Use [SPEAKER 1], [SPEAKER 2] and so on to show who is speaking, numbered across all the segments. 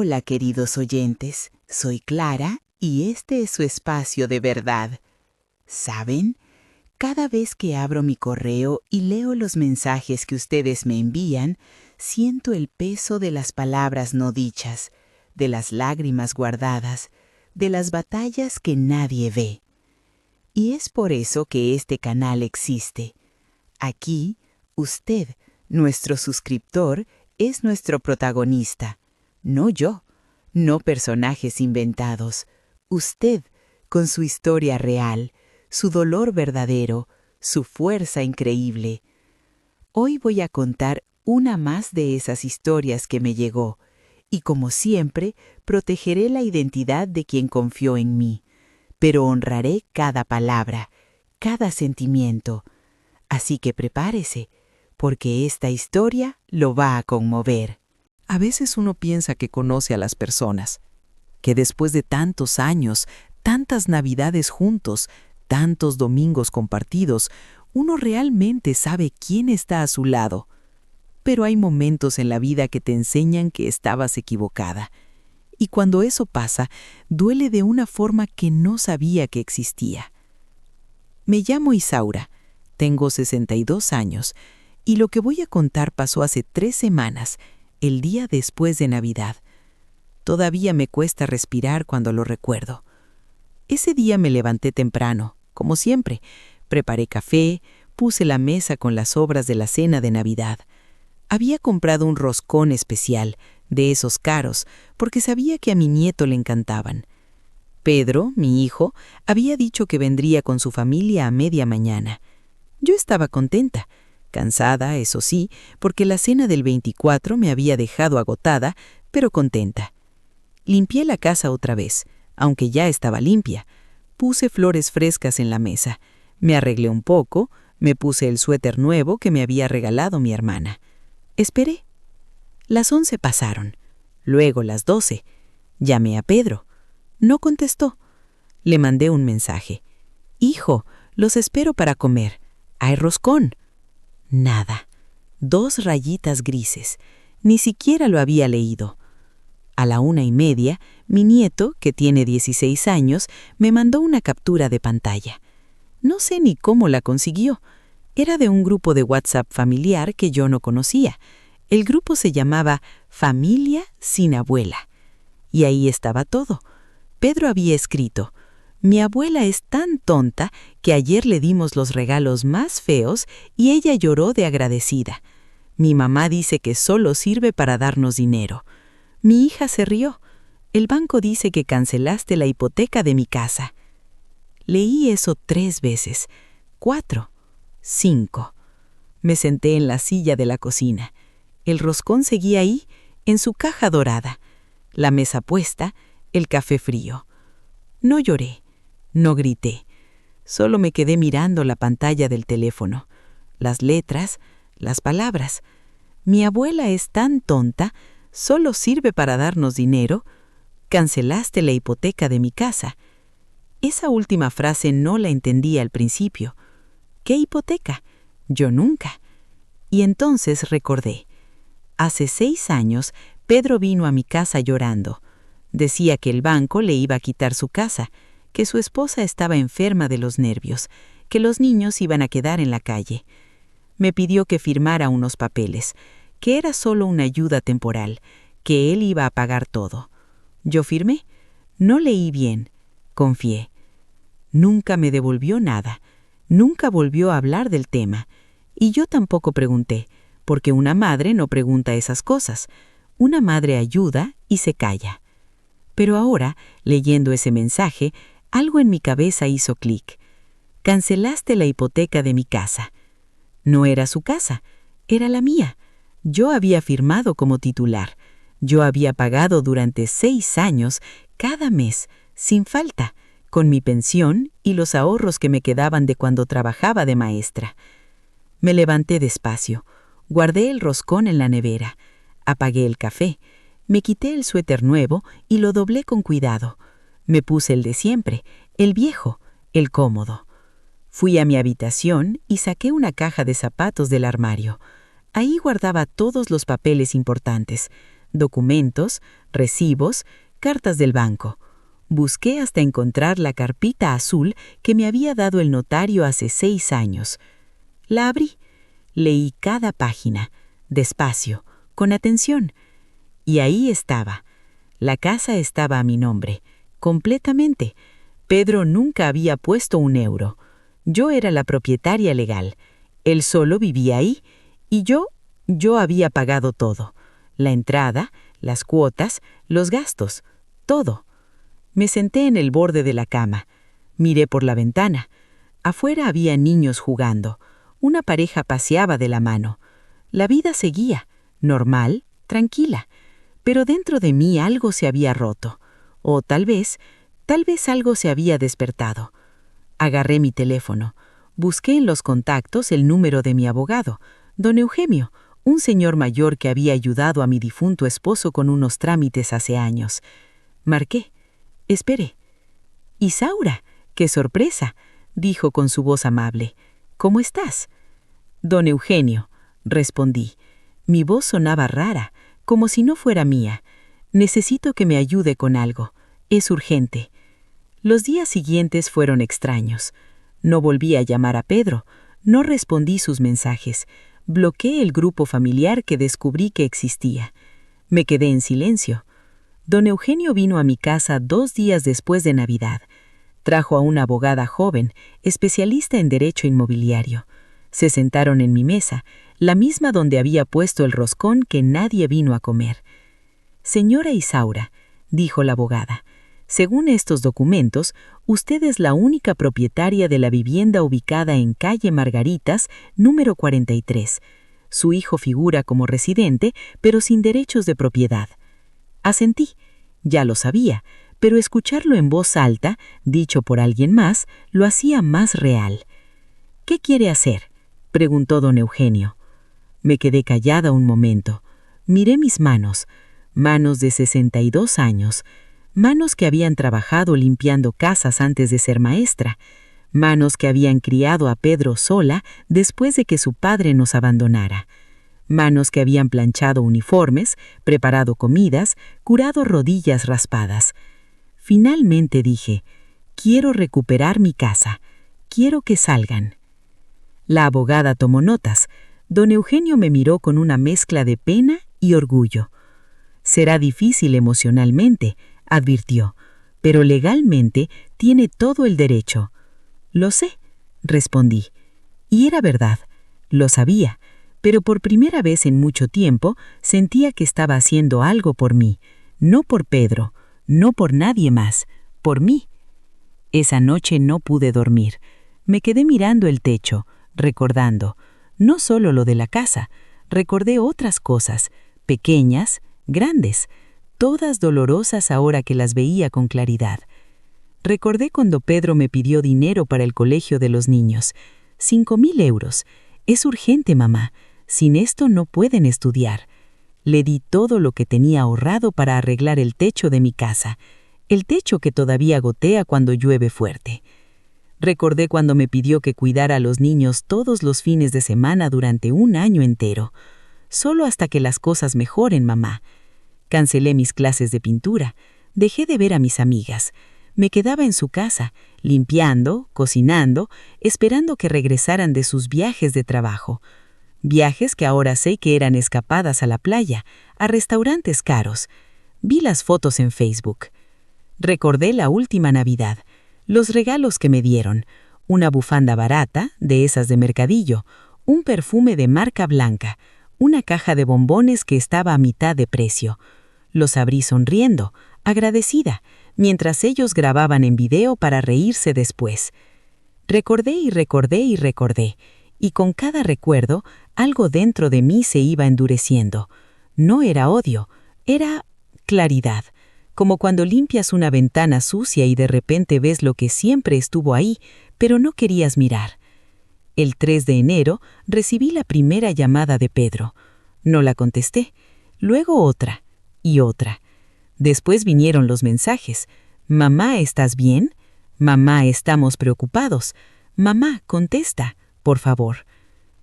[SPEAKER 1] Hola, queridos oyentes, soy Clara y este es su espacio de verdad. ¿Saben? Cada vez que abro mi correo y leo los mensajes que ustedes me envían, siento el peso de las palabras no dichas, de las lágrimas guardadas, de las batallas que nadie ve. Y es por eso que este canal existe. Aquí, usted, nuestro suscriptor, es nuestro protagonista. No yo, no personajes inventados. Usted, con su historia real, su dolor verdadero, su fuerza increíble. Hoy voy a contar una más de esas historias que me llegó, y como siempre, protegeré la identidad de quien confió en mí, pero honraré cada palabra, cada sentimiento. Así que prepárese, porque esta historia lo va a conmover.
[SPEAKER 2] A veces uno piensa que conoce a las personas, que después de tantos años, tantas navidades juntos, tantos domingos compartidos, uno realmente sabe quién está a su lado. Pero hay momentos en la vida que te enseñan que estabas equivocada. Y cuando eso pasa, duele de una forma que no sabía que existía. Me llamo Isaura, tengo 62 años, y lo que voy a contar pasó hace 3 semanas, el día después de Navidad. Todavía me cuesta respirar cuando lo recuerdo. Ese día me levanté temprano, como siempre. Preparé café, puse la mesa con las sobras de la cena de Navidad. Había comprado un roscón especial, de esos caros, porque sabía que a mi nieto le encantaban. Pedro, mi hijo, había dicho que vendría con su familia a media mañana. Yo estaba contenta. Cansada, eso sí, porque la cena del 24 me había dejado agotada, pero contenta. Limpié la casa otra vez, aunque ya estaba limpia. Puse flores frescas en la mesa. Me arreglé un poco, me puse el suéter nuevo que me había regalado mi hermana. Esperé. Las 11 pasaron, luego las 12. Llamé a Pedro. No contestó. Le mandé un mensaje. «Hijo, los espero para comer. Hay roscón». Nada. 2 rayitas grises. Ni siquiera lo había leído. A la 1:30, mi nieto, que tiene 16 años, me mandó una captura de pantalla. No sé ni cómo la consiguió. Era de un grupo de WhatsApp familiar que yo no conocía. El grupo se llamaba Familia sin Abuela. Y ahí estaba todo. Pedro había escrito: «Mi abuela es tan tonta que ayer le dimos los regalos más feos y ella lloró de agradecida. Mi mamá dice que solo sirve para darnos dinero. Mi hija se rió. El banco dice que cancelaste la hipoteca de mi casa». Leí eso 3 veces, 4, 5. Me senté en la silla de la cocina. El roscón seguía ahí, en su caja dorada. La mesa puesta, el café frío. No lloré. No grité, solo me quedé mirando la pantalla del teléfono, las letras, las palabras. Mi abuela es tan tonta, solo sirve para darnos dinero. Cancelaste la hipoteca de mi casa. Esa última frase no la entendí al principio. ¿Qué hipoteca? Yo nunca. Y entonces recordé. Hace 6 años, Pedro vino a mi casa llorando. Decía que el banco le iba a quitar su casa, que su esposa estaba enferma de los nervios, que los niños iban a quedar en la calle. Me pidió que firmara unos papeles, que era solo una ayuda temporal, que él iba a pagar todo. Yo firmé. No leí bien. Confié. Nunca me devolvió nada. Nunca volvió a hablar del tema. Y yo tampoco pregunté, porque una madre no pregunta esas cosas. Una madre ayuda y se calla. Pero ahora, leyendo ese mensaje, algo en mi cabeza hizo clic. Cancelaste la hipoteca de mi casa. No era su casa, era la mía. Yo había firmado como titular. Yo había pagado durante 6 años, cada mes, sin falta, con mi pensión y los ahorros que me quedaban de cuando trabajaba de maestra. Me levanté despacio, guardé el roscón en la nevera, apagué el café, me quité el suéter nuevo y lo doblé con cuidado. Me puse el de siempre, el viejo, el cómodo. Fui a mi habitación y saqué una caja de zapatos del armario. Ahí guardaba todos los papeles importantes,
[SPEAKER 1] documentos, recibos, cartas del banco. Busqué hasta encontrar la carpeta azul que me había dado el notario hace 6 años. La abrí. Leí cada página, despacio, con atención. Y ahí estaba. La casa estaba a mi nombre, completamente. Pedro nunca había puesto un euro. Yo era la propietaria legal. Él solo vivía ahí y yo había pagado todo. La entrada, las cuotas, los gastos, todo. Me senté en el borde de la cama. Miré por la ventana. Afuera había niños jugando. Una pareja paseaba de la mano. La vida seguía, normal, tranquila. Pero dentro de mí algo se había roto. O tal vez algo se había despertado. Agarré mi teléfono. Busqué en los contactos el número de mi abogado, don Eugenio, un señor mayor que había ayudado a mi difunto esposo con unos trámites hace años. Marqué. Esperé. «Isaura, qué sorpresa», dijo con su voz amable. «¿Cómo estás?» «Don Eugenio», respondí. Mi voz sonaba rara, como si no fuera mía. «Necesito que me ayude con algo. Es urgente». Los días siguientes fueron extraños. No volví a llamar a Pedro. No respondí sus mensajes. Bloqueé el grupo familiar que descubrí que existía. Me quedé en silencio. Don Eugenio vino a mi casa 2 días después de Navidad. Trajo a una abogada joven, especialista en derecho inmobiliario. Se sentaron en mi mesa, la misma donde había puesto el roscón que nadie vino a comer. «Señora Isaura», dijo la abogada, «según estos documentos, usted es la única propietaria de la vivienda ubicada en calle Margaritas, número 43. Su hijo figura como residente, pero sin derechos de propiedad». Asentí. Ya lo sabía, pero escucharlo en voz alta, dicho por alguien más, lo hacía más real. «¿Qué quiere hacer?», preguntó don Eugenio. Me quedé callada un momento. Miré mis manos de 62 años, manos que habían trabajado limpiando casas antes de ser maestra, manos que habían criado a Pedro sola después de que su padre nos abandonara. Manos que habían planchado uniformes, preparado comidas, curado rodillas raspadas. Finalmente dije, «Quiero recuperar mi casa. Quiero que salgan». La abogada tomó notas. Don Eugenio me miró con una mezcla de pena y orgullo. «Será difícil emocionalmente», advirtió, «pero legalmente tiene todo el derecho». «Lo sé», respondí. Y era verdad, lo sabía. Pero por primera vez en mucho tiempo sentía que estaba haciendo algo por mí, no por Pedro, no por nadie más, por mí. Esa noche no pude dormir. Me quedé mirando el techo, recordando, no solo lo de la casa, recordé otras cosas, pequeñas, grandes, todas dolorosas ahora que las veía con claridad. Recordé cuando Pedro me pidió dinero para el colegio de los niños. 5.000 euros. «Es urgente, mamá. Sin esto no pueden estudiar». Le di todo lo que tenía ahorrado para arreglar el techo de mi casa, el techo que todavía gotea cuando llueve fuerte. Recordé cuando me pidió que cuidara a los niños todos los fines de semana durante 1 año entero. «Solo hasta que las cosas mejoren, mamá». Cancelé mis clases de pintura, dejé de ver a mis amigas. Me quedaba en su casa, limpiando, cocinando, esperando que regresaran de sus viajes de trabajo. Viajes que ahora sé que eran escapadas a la playa, a restaurantes caros. Vi las fotos en Facebook. Recordé la última Navidad, los regalos que me dieron, una bufanda barata, de esas de mercadillo, un perfume de marca blanca, una caja de bombones que estaba a mitad de precio. Los abrí sonriendo, agradecida, mientras ellos grababan en video para reírse después. Recordé y recordé y recordé, y con cada recuerdo, algo dentro de mí se iba endureciendo. No era odio, era claridad, como cuando limpias una ventana sucia y de repente ves lo que siempre estuvo ahí, pero no querías mirar. El 3 de enero recibí la primera llamada de Pedro. No la contesté, luego otra y otra. Después vinieron los mensajes. «Mamá, ¿estás bien? Mamá, estamos preocupados. Mamá, contesta, por favor».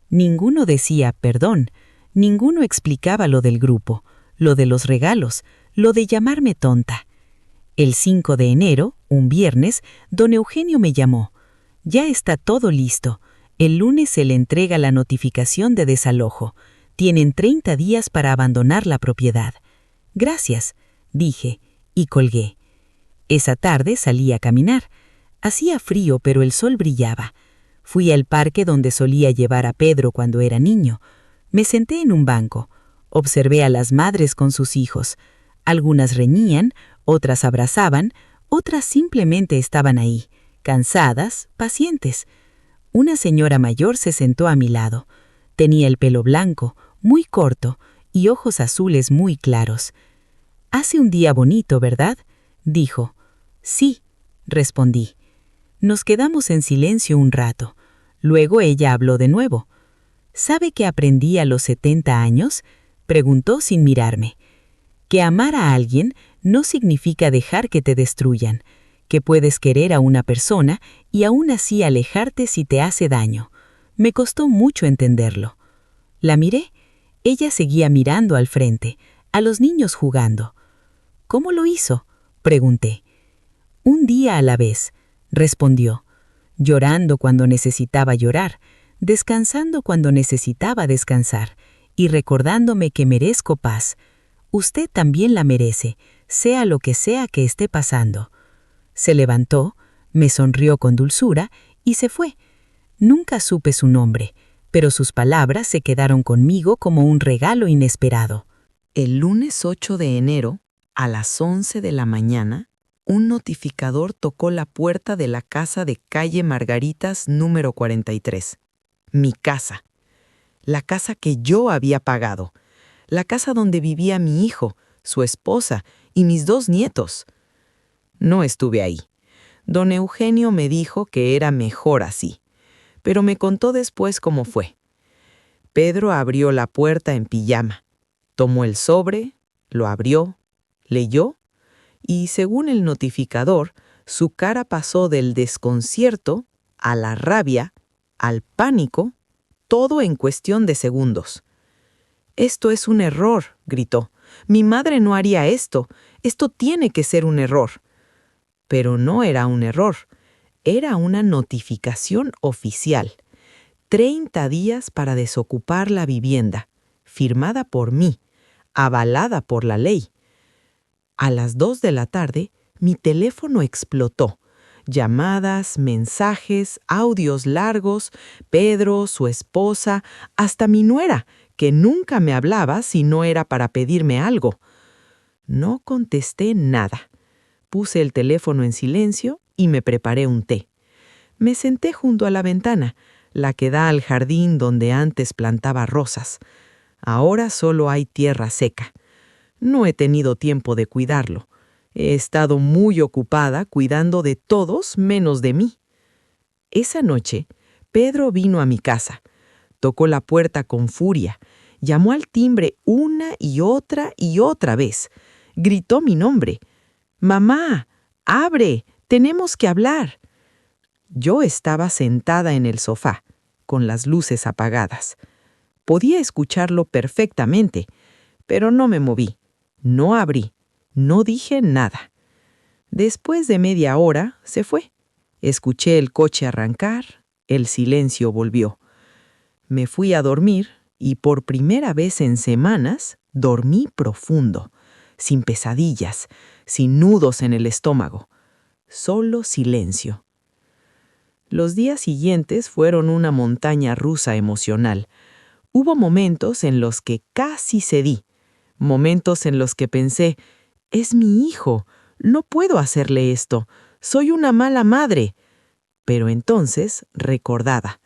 [SPEAKER 1] Ninguno decía perdón, ninguno explicaba lo del grupo,
[SPEAKER 2] lo de los regalos, lo de llamarme tonta. El 5 de enero, un viernes, don Eugenio me llamó. Ya está todo listo. El lunes se le entrega la notificación de desalojo. Tienen 30 días para abandonar la propiedad. Gracias, dije, y colgué. Esa tarde salí a caminar. Hacía frío, pero el sol brillaba. Fui al parque donde solía llevar a Pedro cuando era niño. Me senté en un banco. Observé a las madres con sus hijos. Algunas reñían, otras abrazaban, otras simplemente estaban ahí, cansadas, pacientes. Una señora mayor se sentó a mi lado. Tenía el pelo blanco, muy corto, y ojos azules muy claros. «Hace un día bonito, ¿verdad?», dijo. «Sí», respondí. Nos quedamos en silencio un rato. Luego ella habló de nuevo. «¿Sabe qué aprendí a los 70 años?», preguntó sin mirarme. Que amar a alguien no significa dejar que te destruyan, que puedes querer a una persona y aún así alejarte si te hace daño. Me costó mucho entenderlo. La miré. Ella seguía mirando al frente, a los niños jugando. «¿Cómo lo hizo?», pregunté. «Un día a la vez», respondió, llorando cuando necesitaba llorar, descansando cuando necesitaba descansar y recordándome que merezco paz. Usted también la merece, sea lo que sea que esté pasando. Se levantó, me sonrió con dulzura y se fue. Nunca supe su nombre, pero sus palabras se quedaron conmigo como un regalo inesperado.
[SPEAKER 1] El lunes 8 de enero, a las 11 de la mañana, un notificador tocó la puerta de la casa de calle Margaritas número 43. Mi casa. La casa que yo había pagado. La casa donde vivía mi hijo, su esposa y mis 2 nietos. No estuve ahí. Don Eugenio me dijo que era mejor así, pero me contó después cómo fue. Pedro abrió la puerta en pijama, tomó el sobre, lo abrió, leyó, y según el notificador, su cara pasó del desconcierto a la rabia, al pánico, todo en cuestión de segundos. «Esto es un error», gritó. «Mi madre no haría esto. Esto tiene que ser un error». Pero no era un error. Era una notificación oficial. 30 días para desocupar la vivienda, firmada por mí, avalada por la ley. A las 2 de la tarde, mi teléfono explotó. Llamadas, mensajes, audios largos, Pedro, su esposa, hasta mi nuera, que nunca me hablaba si no era para pedirme algo. No contesté nada. Puse el teléfono en silencio y me preparé un té. Me senté junto a la ventana, la que da al jardín donde antes plantaba rosas. Ahora solo hay tierra seca. No he tenido tiempo de cuidarlo. He estado muy ocupada cuidando de todos menos de mí. Esa noche, Pedro vino a mi casa. Tocó la puerta con furia. Llamó al timbre una y otra vez. Gritó mi nombre. «Mamá, abre, tenemos que hablar». Yo estaba sentada en el sofá, con las luces apagadas. Podía escucharlo perfectamente, pero no me moví, no abrí, no dije nada. Después de media hora se fue. Escuché el coche arrancar, el silencio volvió. Me fui a dormir y por primera vez en semanas dormí profundo, sin pesadillas, sin nudos en el estómago. Solo silencio. Los días siguientes fueron una montaña rusa emocional. Hubo momentos en los que casi cedí, momentos en los que pensé, «Es mi hijo, no puedo hacerle esto, soy una mala madre». Pero entonces recordaba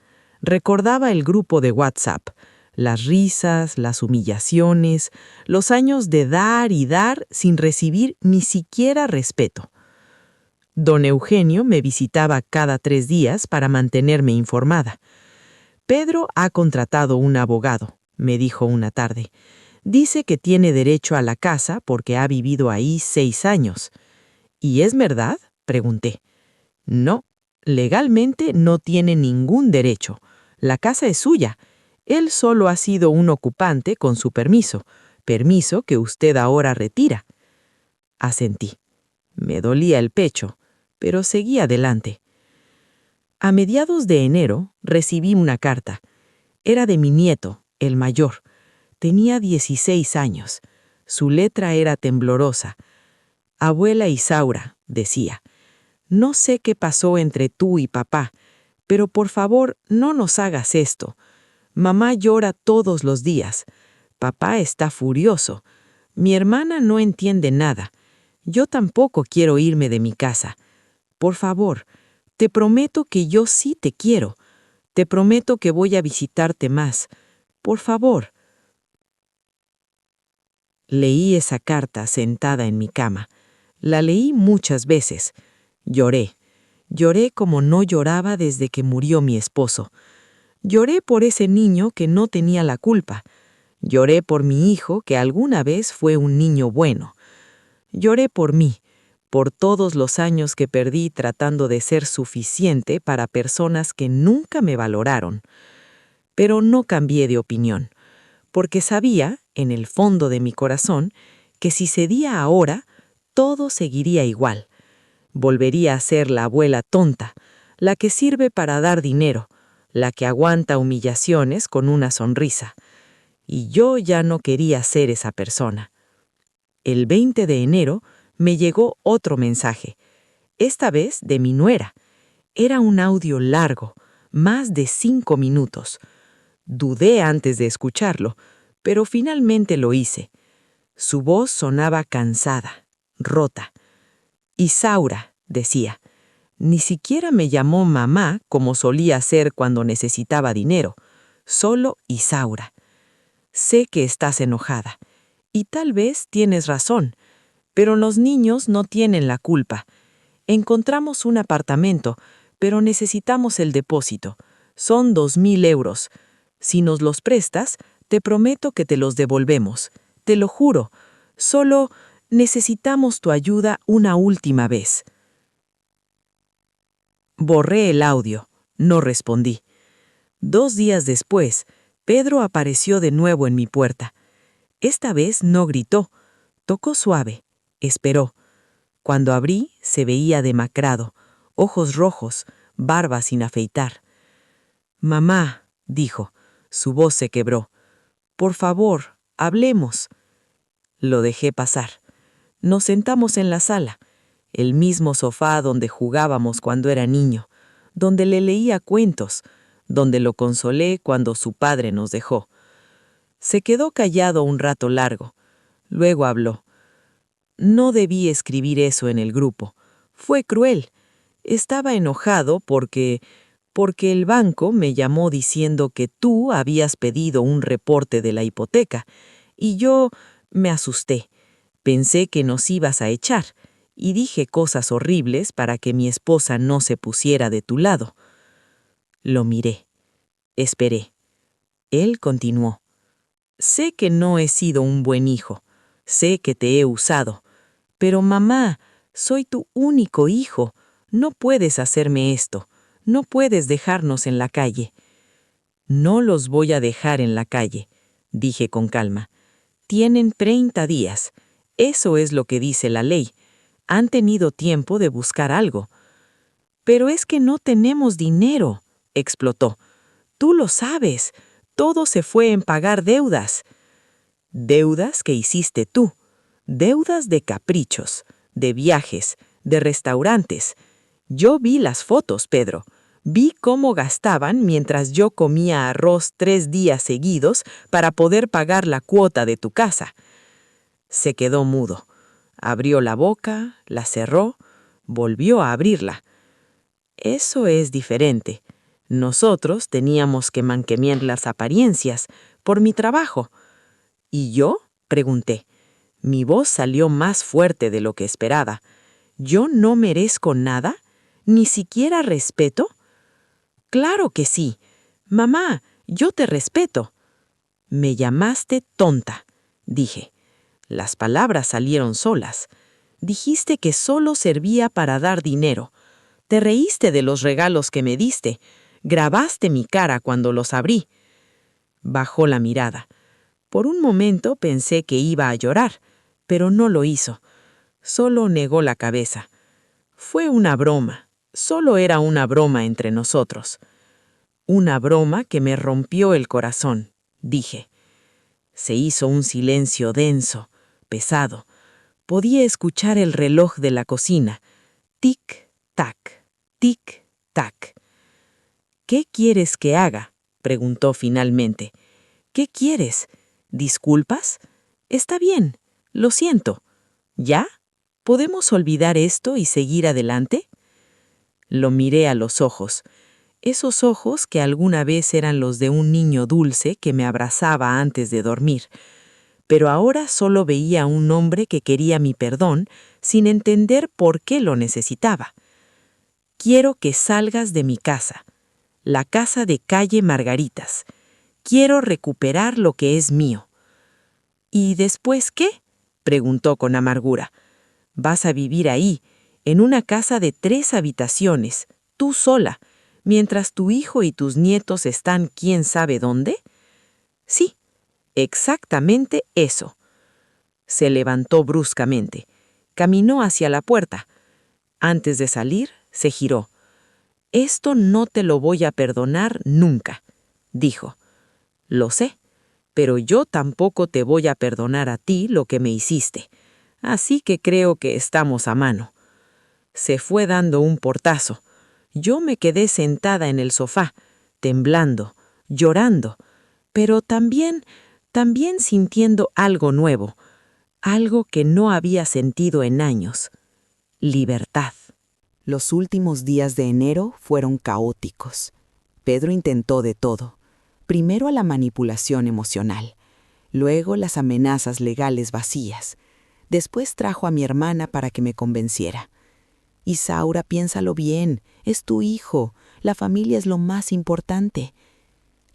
[SPEAKER 1] el grupo de WhatsApp, las risas, las humillaciones, los años de dar y dar sin recibir ni siquiera respeto. Don Eugenio me visitaba cada 3 días para mantenerme informada. «Pedro ha contratado un abogado», me dijo una tarde. «Dice que tiene derecho a la casa porque ha vivido ahí 6 años». «¿Y es verdad?», pregunté. «No, legalmente no tiene ningún derecho. La casa es suya. Él solo ha sido un ocupante con su permiso,
[SPEAKER 2] permiso que usted ahora retira. Asentí. Me dolía el pecho, pero seguí adelante. A mediados de enero recibí una carta. Era de mi nieto, el mayor. Tenía 16 años. Su letra era temblorosa. Abuela Isaura, decía, no sé qué pasó entre tú y papá, pero por favor no nos hagas esto. Mamá llora todos los días. Papá está furioso. Mi hermana no entiende nada. Yo tampoco quiero irme de mi casa. Por favor, te prometo que yo sí te quiero. Te prometo que voy a visitarte más. Por favor. Leí esa carta sentada en mi cama. La leí muchas veces. Lloré. Lloré como no lloraba desde que murió mi esposo. Lloré por ese niño que no tenía la culpa. Lloré por mi hijo que alguna vez fue un niño bueno. Lloré por mí, por todos los años que perdí tratando de ser suficiente para personas que nunca me valoraron. Pero no cambié de opinión, porque sabía, en el fondo de mi corazón, que si cedía ahora, todo seguiría igual. Volvería a ser la abuela tonta, la que sirve para dar dinero, la que aguanta humillaciones con una sonrisa. Y yo ya no quería ser esa persona. El 20 de enero me llegó otro mensaje, esta vez de mi nuera. Era un audio largo, más de 5 minutos. Dudé antes de escucharlo, pero finalmente lo hice. Su voz sonaba cansada, rota. Isaura, decía, ni siquiera me llamó mamá como solía hacer cuando necesitaba dinero, solo Isaura. Sé que estás enojada, y tal vez tienes razón, pero los niños no tienen la culpa. Encontramos un apartamento, pero necesitamos el depósito. Son 2.000 euros. Si nos los prestas, te prometo que te los devolvemos. Te lo juro. Solo necesitamos tu ayuda una última vez. Borré el audio. No respondí. 2 días después, Pedro apareció de nuevo en mi puerta. Esta vez no gritó. Tocó suave. Esperó. Cuando abrí, se veía demacrado, ojos rojos, barba sin afeitar. «Mamá», dijo. Su voz se quebró. «Por favor, hablemos». Lo dejé pasar. Nos sentamos en la sala, el mismo sofá donde jugábamos cuando era niño, donde le leía cuentos, donde lo consolé cuando su padre nos dejó. Se quedó callado un rato largo. Luego habló. «No debí escribir eso en el grupo. Fue cruel. Estaba enojado porque el banco me llamó diciendo que tú habías pedido un reporte de la hipoteca, y yo me asusté. Pensé que nos ibas a echar, y dije cosas horribles para que mi esposa no se pusiera de tu lado». Lo miré. Esperé. Él continuó. «Sé que no he sido un buen hijo. Sé que te he usado. Pero mamá, soy tu único hijo. No puedes hacerme esto. No puedes dejarnos en la calle». «No los voy a dejar en la calle», dije con calma. «Tienen 30 días. Eso es lo que dice la ley. Han tenido tiempo de buscar algo». «Pero es que no tenemos dinero», explotó. «Tú lo sabes. Todo se fue en pagar deudas». «Deudas que hiciste tú. Deudas de caprichos, de viajes, de restaurantes. Yo vi las fotos, Pedro. Vi cómo gastaban mientras yo comía arroz 3 días seguidos para poder pagar la cuota de tu casa». Se quedó mudo. Abrió la boca, la cerró, volvió a abrirla. «Eso es diferente. Nosotros teníamos que mantener las apariencias por mi trabajo». «¿Y yo?», pregunté. Mi voz salió más fuerte de lo que esperaba. «¿Yo no merezco nada? ¿Ni siquiera respeto?». «Claro que sí. Mamá, yo te respeto». «Me llamaste tonta», dije. Las palabras salieron solas. «Dijiste que solo servía para dar dinero. Te reíste de los regalos que me diste. Grabaste mi cara cuando los abrí». Bajó la mirada.
[SPEAKER 1] Por un momento pensé que iba a llorar, pero no lo hizo. Solo negó la cabeza. Fue una broma. Solo era una broma entre nosotros. Una broma que me rompió el corazón, dije. Se hizo un silencio denso, pesado. Podía escuchar el reloj de la cocina. Tic-tac, tic-tac. ¿Qué quieres que haga?, preguntó finalmente. ¿Qué quieres? ¿Disculpas? Está bien, lo siento. ¿Ya? ¿Podemos olvidar esto y seguir adelante? Lo miré a los ojos. Esos ojos que alguna vez eran los de un niño dulce que me abrazaba antes de dormir. Pero ahora solo veía a un hombre que quería mi perdón sin entender por qué lo necesitaba. Quiero que salgas de mi casa, la casa de calle Margaritas. Quiero recuperar lo que es mío. ¿Y después qué?, preguntó con amargura. Vas a vivir ahí, en una casa de 3 habitaciones, tú sola, mientras tu hijo y tus nietos están quién sabe dónde. Sí, exactamente eso. Se levantó bruscamente. Caminó hacia la puerta. Antes de salir, se giró. Esto no te lo voy a perdonar nunca, dijo. Lo sé, pero yo tampoco te voy a perdonar a ti lo que me hiciste. Así que creo que estamos a mano. Se fue dando un portazo. Yo me quedé sentada en el sofá, temblando, llorando, pero también sintiendo algo nuevo, algo que no había sentido en años. Libertad.
[SPEAKER 2] Los últimos días de enero fueron caóticos. Pedro intentó de todo. Primero la manipulación emocional, luego las amenazas legales vacías. Después trajo a mi hermana para que me convenciera. Isaura, piénsalo bien, es tu hijo, la familia es lo más importante.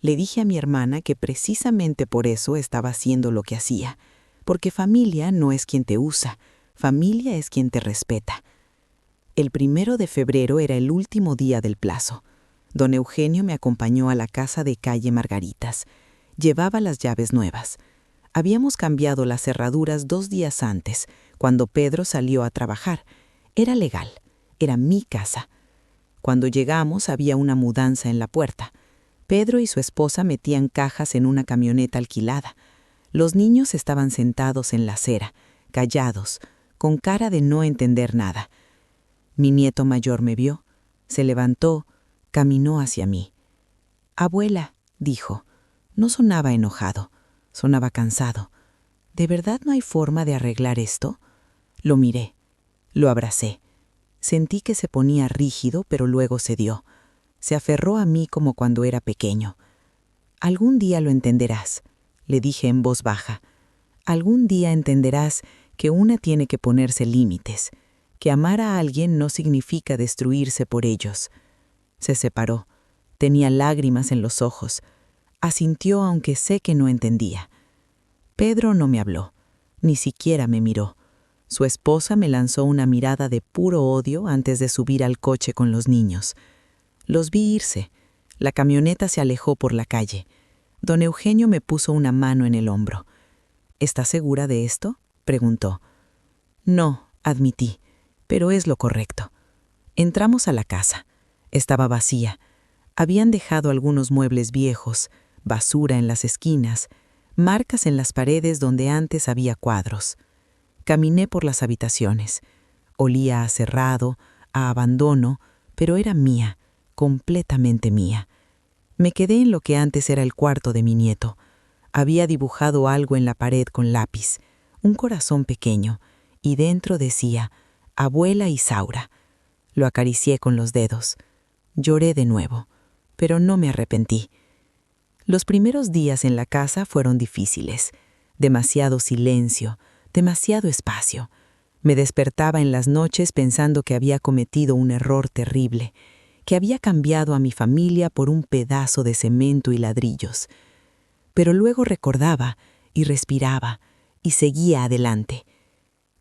[SPEAKER 2] Le dije a mi hermana que precisamente por eso estaba haciendo lo que hacía, porque familia no es quien te usa, familia es quien te respeta. El 1 de febrero era el último día del plazo. Don Eugenio me acompañó a la casa de calle Margaritas. Llevaba las llaves nuevas. Habíamos cambiado las cerraduras 2 días antes, cuando Pedro salió a trabajar. Era legal, era mi casa. Cuando llegamos había una mudanza en la puerta. Pedro y su esposa metían cajas en una camioneta alquilada. Los niños estaban sentados en la acera, callados, con cara de no entender nada. Mi nieto mayor me vio, se levantó, caminó hacia mí. «Abuela», dijo. No sonaba enojado, sonaba cansado. ¿De verdad no hay forma de arreglar esto? Lo miré, lo abracé. Sentí que se ponía rígido, pero luego cedió. Se aferró a mí como cuando era pequeño. «Algún día lo entenderás», le dije en voz baja. «Algún día entenderás que una tiene que ponerse límites, que amar a alguien no significa destruirse por ellos». Se separó. Tenía lágrimas en los ojos. Asintió aunque sé que no entendía. Pedro no me habló, ni siquiera me miró. Su esposa me lanzó una mirada de puro odio antes de subir al coche con los niños. Los vi irse. La camioneta se alejó por la calle. Don Eugenio me puso una mano en el hombro. «¿Estás segura de esto?», preguntó. «No», admití, «pero es lo correcto». Entramos a la casa. Estaba vacía. Habían dejado algunos muebles viejos, basura en las esquinas, marcas en las paredes donde antes había cuadros. Caminé por las habitaciones. Olía a cerrado, a abandono, pero era mía, completamente mía. Me quedé en lo que antes era el cuarto de mi nieto. Había dibujado algo en la pared con lápiz, un corazón pequeño, y dentro decía, «Abuela Isaura». Lo acaricié con los dedos. Lloré de nuevo, pero no me arrepentí. Los primeros días en la casa fueron difíciles. Demasiado silencio, demasiado espacio. Me despertaba en las noches pensando que había cometido un error terrible, que había cambiado a mi familia por un pedazo de cemento y ladrillos. Pero luego recordaba y respiraba y seguía adelante.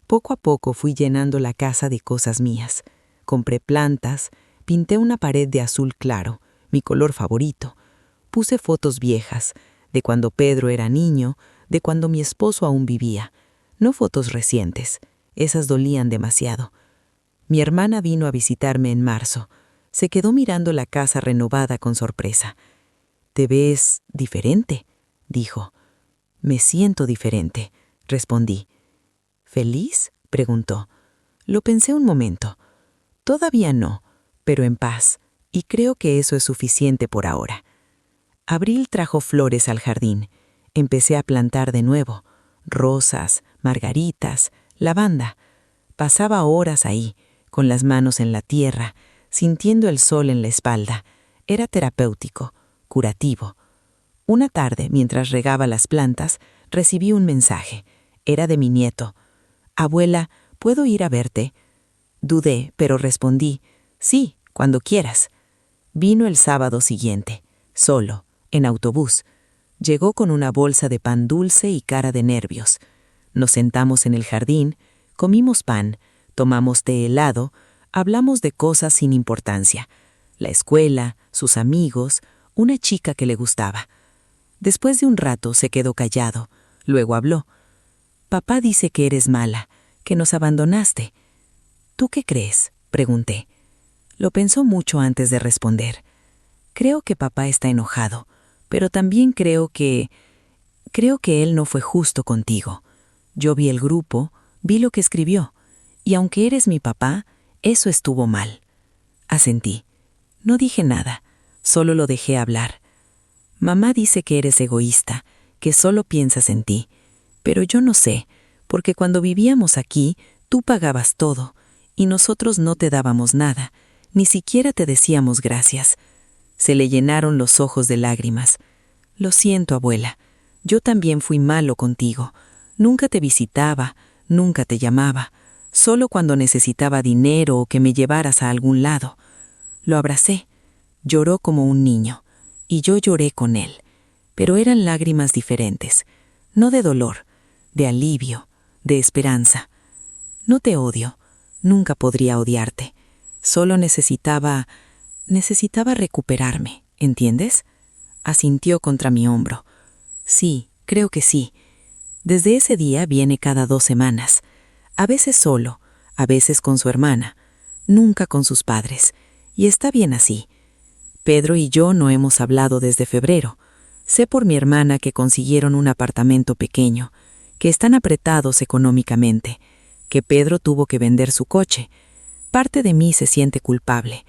[SPEAKER 2] Poco a poco fui llenando la casa de cosas mías. Compré plantas, pinté una pared de azul claro, mi color favorito. Puse fotos viejas, de cuando Pedro era niño, de cuando mi esposo aún vivía, no fotos recientes. Esas dolían demasiado. Mi hermana vino a visitarme en marzo. Se quedó mirando la casa renovada con sorpresa. «Te ves diferente», dijo. «Me siento diferente», respondí. «¿Feliz?», preguntó. Lo pensé un momento. Todavía no, pero en paz, y creo que eso es suficiente por ahora. Abril trajo flores al jardín. Empecé a plantar de nuevo. Rosas, margaritas, lavanda. Pasaba horas ahí, con las manos en la tierra, sintiendo el sol en la espalda. Era terapéutico, curativo. Una tarde, mientras regaba las plantas, recibí un mensaje. Era de mi nieto. «Abuela, ¿puedo ir a verte?» Dudé, pero respondí, «Sí, cuando quieras». Vino el sábado siguiente, solo, en autobús. Llegó con una bolsa de pan dulce y cara de nervios. Nos sentamos en el jardín, comimos pan, tomamos té helado, hablamos de cosas sin importancia. La escuela, sus amigos, una chica que le gustaba. Después de un rato se quedó callado. Luego habló. «Papá dice que eres mala, que nos abandonaste». «¿Tú qué crees?», pregunté. Lo pensó mucho antes de responder. «Creo que papá está enojado, pero también creo que él no fue justo contigo. Yo vi el grupo, vi lo que escribió, y aunque eres mi papá, eso estuvo mal». Asentí. No dije nada, solo lo dejé hablar. «Mamá dice que eres egoísta, que solo piensas en ti. Pero yo no sé, porque cuando vivíamos aquí, tú pagabas todo, y nosotros no te dábamos nada, ni siquiera te decíamos gracias». Se le llenaron los ojos de lágrimas. «Lo siento, abuela. Yo también fui malo contigo. Nunca te visitaba, nunca te llamaba. Solo cuando necesitaba dinero o que me llevaras a algún lado». Lo abracé. Lloró como un niño, y yo lloré con él. Pero eran lágrimas diferentes, no de dolor, de alivio, de esperanza. «No te odio. Nunca podría odiarte. Solo necesitaba recuperarme, ¿entiendes?». Asintió contra mi hombro. «Sí, creo que sí». Desde ese día viene cada 2 semanas. A veces solo, a veces con su hermana, nunca con sus padres. Y está bien así. Pedro y yo no hemos hablado desde febrero. Sé por mi hermana que consiguieron un apartamento pequeño, que están apretados económicamente, que Pedro tuvo que vender su coche. Parte de mí se siente culpable.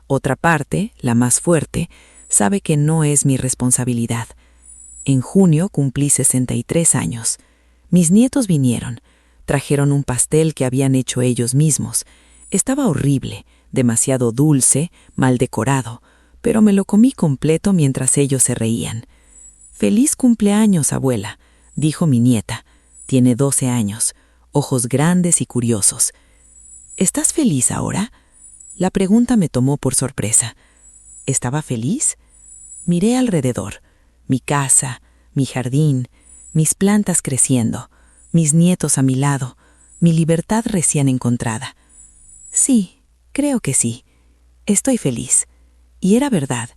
[SPEAKER 2] Otra parte, la más fuerte, sabe que no es mi responsabilidad. En junio cumplí 63 años. Mis nietos vinieron. Trajeron un pastel que habían hecho ellos mismos. Estaba horrible, demasiado dulce, mal decorado, pero me lo comí completo mientras ellos se reían. «Feliz cumpleaños, abuela», dijo mi nieta. Tiene 12 años, ojos grandes y curiosos. «¿Estás feliz ahora?». La pregunta me tomó por sorpresa. ¿Estaba feliz? Miré alrededor. Mi casa, mi jardín, mis plantas creciendo, mis nietos a mi lado, mi libertad recién encontrada. Sí, creo que sí. Estoy feliz. Y era verdad,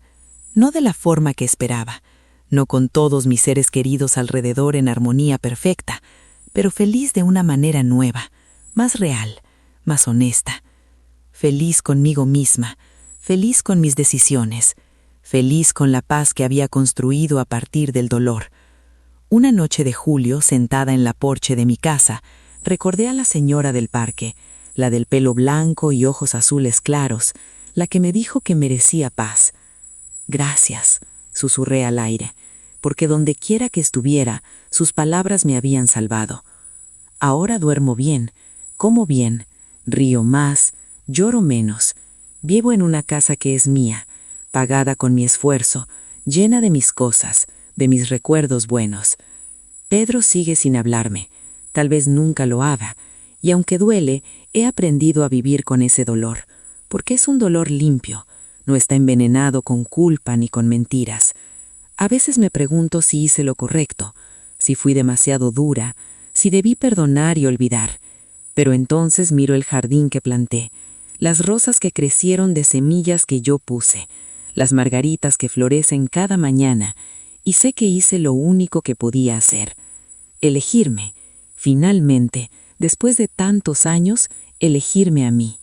[SPEAKER 2] no de la forma que esperaba, no con todos mis seres queridos alrededor en armonía perfecta, pero feliz de una manera nueva, más real, más honesta. Feliz conmigo misma, feliz con mis decisiones, feliz con la paz que había construido a partir del dolor. Una noche de julio, sentada en la porche de mi casa, recordé a la señora del parque, la del pelo blanco y ojos azules claros, la que me dijo que merecía paz. «Gracias», susurré al aire, porque donde quiera que estuviera, sus palabras me habían salvado. Ahora duermo bien, como bien, río más, lloro menos. Vivo en una casa que es mía, pagada con mi esfuerzo, llena de mis cosas, de mis recuerdos buenos. Pedro sigue sin hablarme, tal vez nunca lo haga, y aunque duele, he aprendido a vivir con ese dolor, porque es un dolor limpio, no está envenenado con culpa ni con mentiras. A veces me pregunto si hice lo correcto, si fui demasiado dura, si debí perdonar y olvidar. Pero entonces miro el jardín que planté, las rosas que crecieron de semillas que yo puse, las margaritas que florecen cada mañana, y sé que hice lo único que podía hacer.
[SPEAKER 3] elegirme. Finalmente, después de tantos años, elegirme a mí.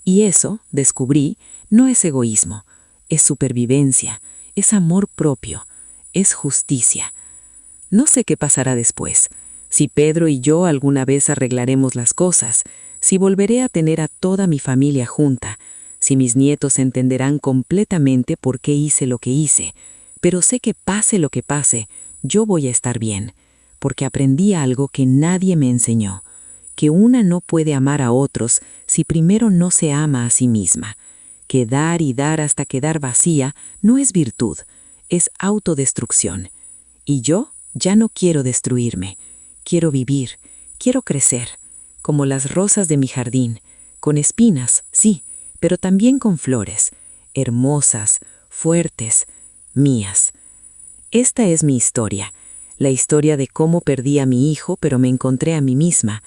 [SPEAKER 3] Y eso, descubrí, no es egoísmo, es supervivencia, es amor propio, es justicia. No sé qué pasará después, si Pedro y yo alguna vez arreglaremos las cosas, si volveré a tener a toda mi familia junta, si mis nietos entenderán completamente por qué hice lo que hice, pero sé que pase lo que pase, yo voy a estar bien, porque aprendí algo que nadie me enseñó, que una no puede amar a otros si primero no se ama a sí misma, que dar y dar hasta quedar vacía no es virtud, es autodestrucción. Y yo ya no quiero destruirme, quiero vivir, quiero crecer, como las rosas de mi jardín, con espinas, sí, pero también con flores, hermosas, fuertes, mías. Esta es mi historia, la historia de cómo perdí a mi hijo pero me encontré a mí misma,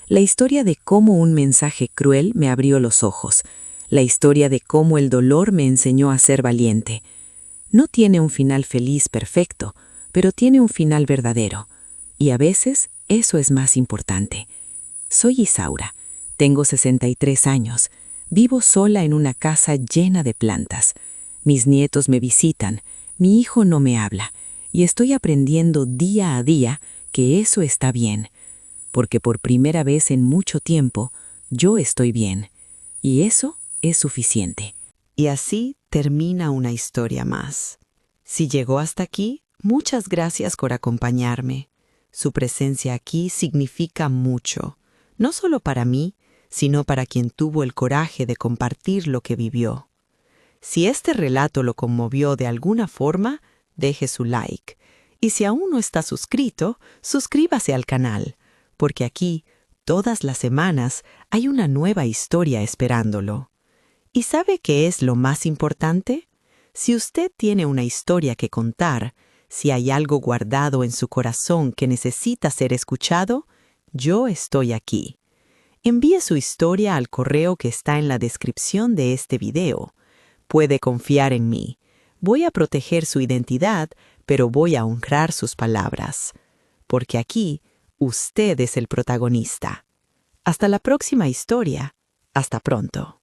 [SPEAKER 3] la historia de cómo un mensaje cruel me abrió los ojos, la historia de cómo el dolor me enseñó a ser valiente. No tiene un final feliz perfecto, pero tiene un final verdadero, y a veces eso es más importante. Soy Isaura, tengo 63 años, vivo sola en una casa llena de plantas. Mis nietos me visitan, mi hijo no me habla, y estoy aprendiendo día a día que eso está bien, porque por primera vez en mucho tiempo yo estoy bien, y eso es suficiente.
[SPEAKER 4] Y así termina una historia más. Si llegó hasta aquí, muchas gracias por acompañarme. Su presencia aquí significa mucho, no solo para mí, sino para quien tuvo el coraje de compartir lo que vivió. Si este relato lo conmovió de alguna forma, deje su like. Y si aún no está suscrito, suscríbase al canal, porque aquí, todas las semanas, hay una nueva historia esperándolo. ¿Y sabe qué es lo más importante? Si usted tiene una historia que contar, si hay algo guardado en su corazón que necesita ser escuchado, yo estoy aquí. Envíe su historia al correo que está en la descripción de este video. Puede confiar en mí. Voy a proteger su identidad, pero voy a honrar sus palabras. Porque aquí, usted es el protagonista. Hasta la próxima historia. Hasta pronto.